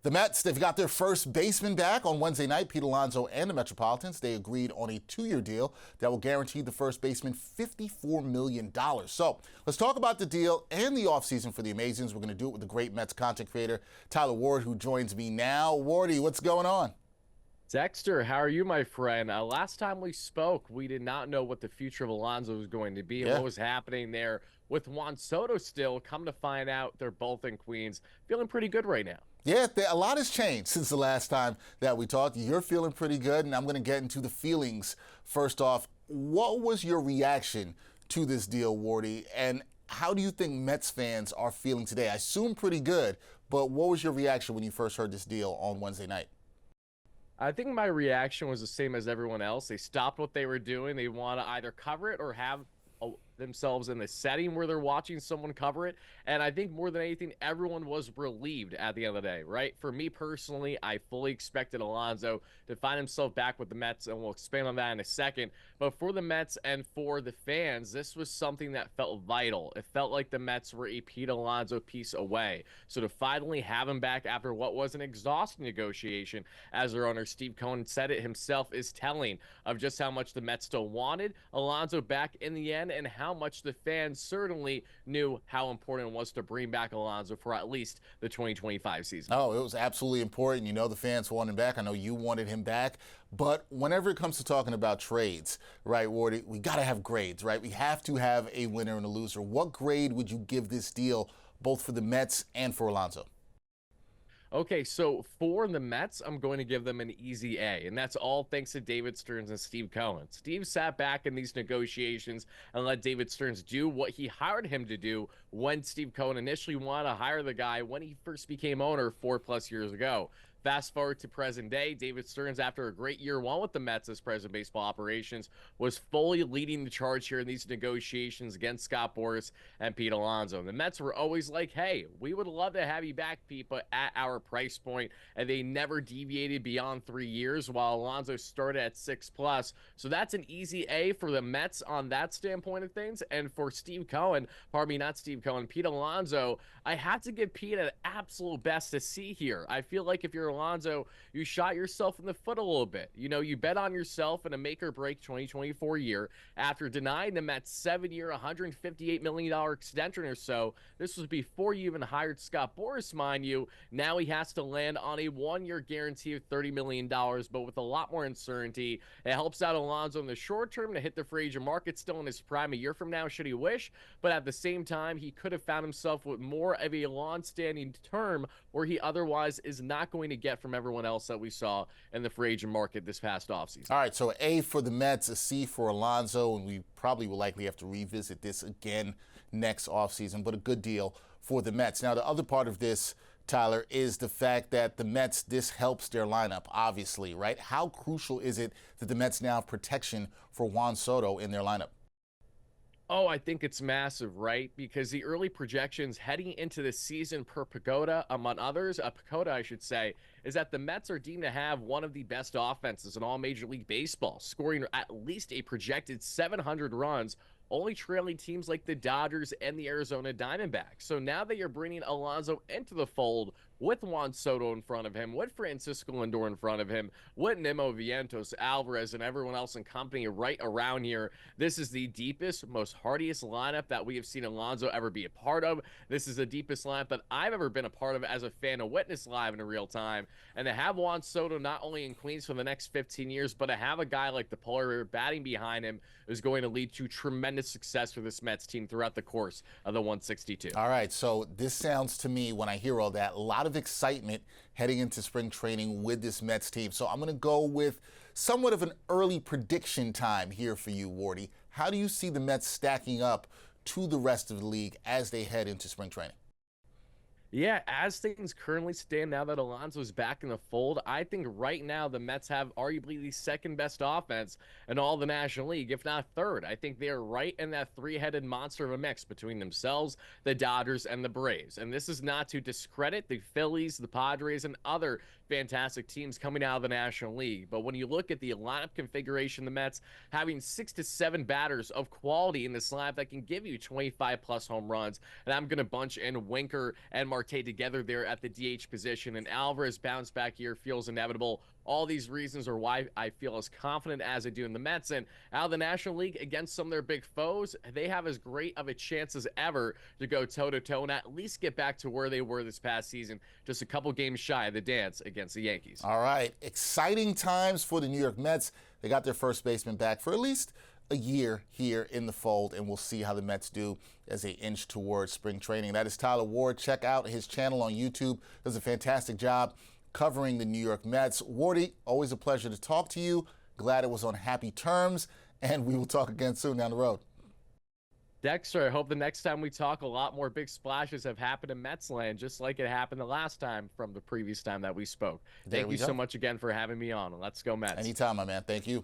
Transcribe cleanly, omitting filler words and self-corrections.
The Mets, they've got their first baseman back on Wednesday night. Pete Alonso and the Metropolitans, they agreed on a 2-year deal that will guarantee the first baseman $54 million. So let's talk about the deal and the offseason for the Amazins. We're going to do it with the great Mets content creator, Tyler Ward, who joins me now. Wardy, what's going on? Dexter, how are you, my friend? Last time we spoke, we did not know what the future of Alonso was going to be and what was happening there with Juan Soto still. Come to find out, they're both in Queens. Feeling pretty good right now. Yeah, a lot has changed since the last time that we talked. You're feeling pretty good, and I'm going to get into the feelings. First off, what was your reaction to this deal, Wardy, and how do you think Mets fans are feeling today? I assume pretty good, but what was your reaction when you first heard this deal on Wednesday night? I think my reaction was the same as everyone else. They stopped what they were doing. They want to either cover it or have themselves in the setting where they're watching someone cover it. And I think more than anything, everyone was relieved at the end of the day, right? For me personally, I fully expected Alonso to find himself back with the Mets, and we'll expand on that in a second. But for the Mets and for the fans, this was something that felt vital. It felt like the Mets were a Pete Alonso piece away. So to finally have him back after what was an exhausting negotiation, as their owner Steve Cohen said it himself, is telling of just how much the Mets still wanted Alonso back in the end, and how much the fans certainly knew how important it was to bring back Alonso for at least the 2025 season. Oh, it was absolutely important. You know, the fans wanted him back. I know you wanted him back. But whenever it comes to talking about trades, right, Wardy, we got to have grades, right? We have to have a winner and a loser. What grade would you give this deal, both for the Mets and for Alonso? Okay, so for the Mets, I'm going to give them an easy A, and that's all thanks to David Stearns and Steve Cohen. Steve sat back in these negotiations and let David Stearns do what he hired him to do when Steve Cohen initially wanted to hire the guy when he first became owner 4+ years ago. Fast forward to present day, David Stearns, after a great year one with the Mets as president of baseball operations, was fully leading the charge here in these negotiations against Scott Boras and Pete Alonso. And the Mets were always like, hey, we would love to have you back, Pete, but at our price point. And they never deviated beyond 3 years, while Alonso started at 6+. So that's an easy A for the Mets on that standpoint of things. And for Steve Cohen, pardon me, not Steve Cohen, Pete Alonso, I have to give Pete an absolute best to see here. I feel like if you're Alonso, you shot yourself in the foot a little bit. You know, you bet on yourself in a make or break 2024 year after denying them that 7-year, $158 million extension or so. This was before you even hired Scott Boras, mind you. Now he has to land on a 1-year guarantee of $30 million, but with a lot more uncertainty. It helps out Alonso in the short term to hit the free agent market still in his prime a year from now, should he wish. But at the same time, he could have found himself with more of a long-standing term where he otherwise is not going to get from everyone else that we saw in the free agent market this past offseason. All right, so A for the Mets, a C for Alonso, and we probably will likely have to revisit this again next offseason, but a good deal for the Mets. Now, the other part of this, Tyler, is the fact that the Mets, this helps their lineup, obviously, right? How crucial is it that the Mets now have protection for Juan Soto in their lineup? Oh, I think it's massive, right? Because the early projections heading into the season per Pagoda, among others, Pagoda, I should say, is that the Mets are deemed to have one of the best offenses in all Major League Baseball, scoring at least a projected 700 runs, only trailing teams like the Dodgers and the Arizona Diamondbacks. So now that you're bringing Alonso into the fold with Juan Soto in front of him, with Francisco Lindor in front of him, with Nemo Vientos, Alvarez, and everyone else in company right around here, this is the deepest, most hardiest lineup that we have seen Alonso ever be a part of. This is the deepest lineup that I've ever been a part of as a fan of witness live in real time. And to have Juan Soto not only in Queens for the next 15 years, but to have a guy like the Polar batting behind him is going to lead to tremendous success for this Mets team throughout the course of the 162. All right, so this sounds to me, when I hear all that, a lot of excitement heading into spring training with this Mets team. So I'm going to go with somewhat of an early prediction time here for you, Wardy. How do you see the Mets stacking up to the rest of the league as they head into spring training? Yeah, as things currently stand now that Alonso's back in the fold, I think right now the Mets have arguably the second best offense in all the National League, if not third. I think they are right in that three-headed monster of a mix between themselves, the Dodgers, and the Braves. And this is not to discredit the Phillies, the Padres, and other fantastic teams coming out of the National League. But when you look at the lineup configuration, the Mets having 6 to 7 batters of quality in this lineup that can give you 25+ home runs, and I'm going to bunch in Winker and Martinez Marte together there at the DH position, and Alvarez bounce back here feels inevitable. All these reasons are why I feel as confident as I do in the Mets. And out of the National League against some of their big foes, they have as great of a chance as ever to go toe-to-toe and at least get back to where they were this past season, just a couple games shy of the dance against the Yankees. All right, exciting times for the New York Mets. They got their first baseman back for at least a year here in the fold, and we'll see how the Mets do as they inch towards spring training. That is Tyler Ward. Check out his channel on YouTube. Does a fantastic job covering the New York Mets. Wardy, always a pleasure to talk to you. Glad it was on happy terms, and we will talk again soon down the road. Dexter, I hope the next time we talk, a lot more big splashes have happened in Mets land, just like it happened the last time from the previous time that we spoke. Thank you so much again for having me on. Let's go Mets. Anytime, my man. Thank you.